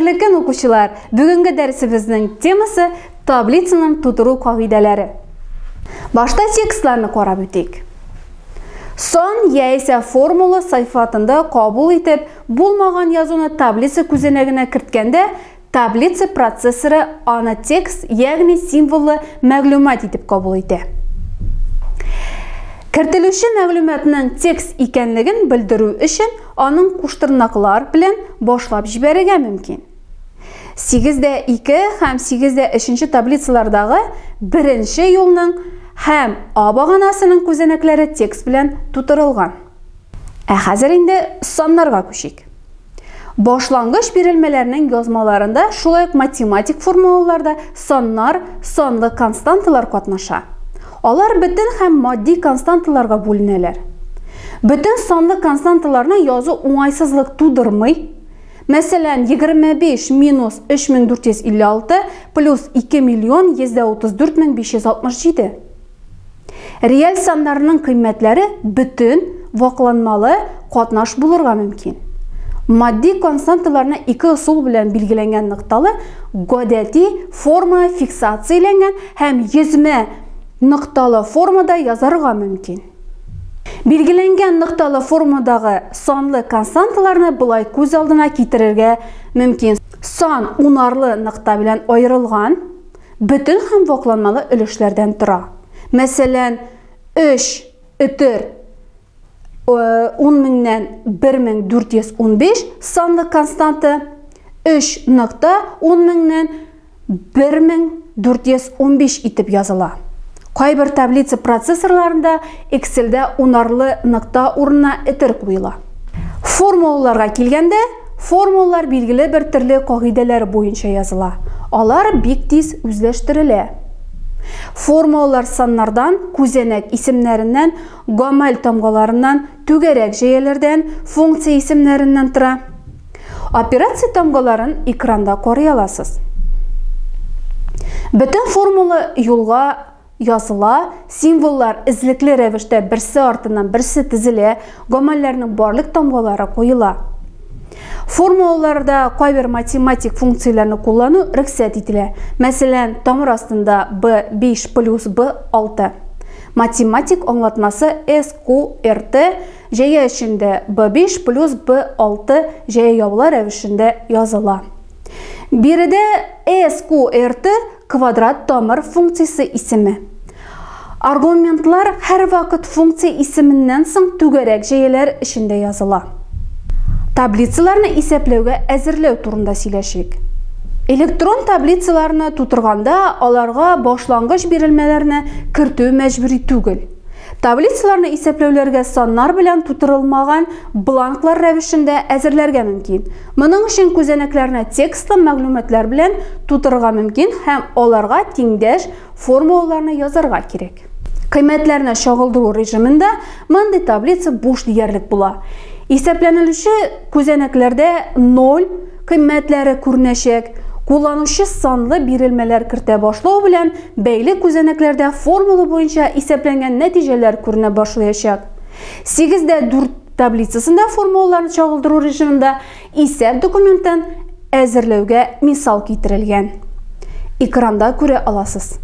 Кадерлі оқушылар, бүгінгі дәрісіміздің темасы таблицаның тудыру қағидалары. Башта текстларны қарап өтейік. Сан яйсе формула сайфатында қабыл етіп, болмаған язуны таблица күзенегіне кірткенде, таблица процессоры аны текст, яғни символы мәгълүмат етіп қабыл ете. Кіртілуші мәгълүматының текст икәнлеген білдіру үшін аның куштырнақлар білен башлап жіберіге мүмкін. 8-2 һәм 8-3 таблицалардағы бірінші юлның һәм А бағанасының күзенеклері текст білен тутырылған. Хәзер инде саннарға көшик. Башлангыч бирелмәләрнең язмаларында шулай математик формулаларда саннар, санлы константалар катнаша. Алар бөтен һәм матди константаларга бүленәләр. Бөтен санлы константаларны язу уңайсызлык тудырмый. Мәсәлән, 25 минус 3456 плюс 2 миллион 134 567. Реаль саннарның кыйммәтләре бөтен вакланмалы катнаш булырга мөмкин. Матди константаларны ике ысул белән билгеләнгән ныкталы гадәти форма фиксацияләнгән һәм йөзмә ныкталы формада язарга мөмкин. Билгеләнгән ныкталы формадагы санлы константаларны булай күз алдына китерергә мөмкин. Сан унарлы ныкта белән аерылган бөтен һәм вакланмалы өлешләрдән тора. Мәсәлән, 3 өтер 10,000-нән 1415 санлы константы 3,10,000-нән 1415 итеп языла. Кайбер таблица процессорларында Excel'дә унарлы ныкта урынына этер куела. Формулаларга килгәндә, формулалар билгеле бер төрле кагыйдәләр буенча языла. Алар бик тиз үзләштерелә. Формулалар саннардан, күзәнәк исемнәреннән, гамәл тамгаларыннан, түгәрәк җәяләрдән, функция исемнәреннән тора. Операция тамгаларын экранда карый аласыз. Бөтен формула юлга языла, символлар излекле рәвештә берсе артыннан берсе тезелә, гамәлләрнең барлык тамгалары куела. Формулаларда кайбер математик функцияләрне куллану рөхсәт ителә. Мәсәлән, тамыр астында B5 плюс B6. Математик аңлатмасы SQRT җәя эчендә B5 плюс B6 җәя ябыла рәвешендә языла. Биредә SQRT квадрат тамыр функциясе исеме. Аргументлар һәр вакыт функция исеменнән соң түгәрәк җәяләр эчендә языла. Таблицаларны исәпләүгә әзерләү турында сөйләшик. Электрон таблицаларны тутырганда аларга башлангыч бирелмәләрне кертү мәҗбүри түгел. Таблицаларны исәпләүләргә саннар белән тутырылмаган бланклар рәвешендә әзерләргә мөмкин. Моның өчен күзәнәкләрне текстлы мәгълүматлар белән тутырырга мөмкин һәм аларга тиңдәш формулаларны язарга кирәк. Кыйммәтләрне чагылдыру режимында мондый таблица буш диярлек була. Исәпләнелүче күзәнәкләрдә 0 кыйммәтләре күренәчәк. Кулланучы санлы бирелмәләр кертә башлау белән бәйле күзәнәкләрдә формула буенча исәпләнгән нәтиҗәләр күренә башлаячак. 8-4 таблицасында формулаларны чагылдыру режимында исәп документын әзерләүгә мисал китерелгән. Экранда күрә аласыз.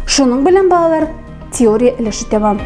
Шуның белән балалар, теория өлеше тәмам.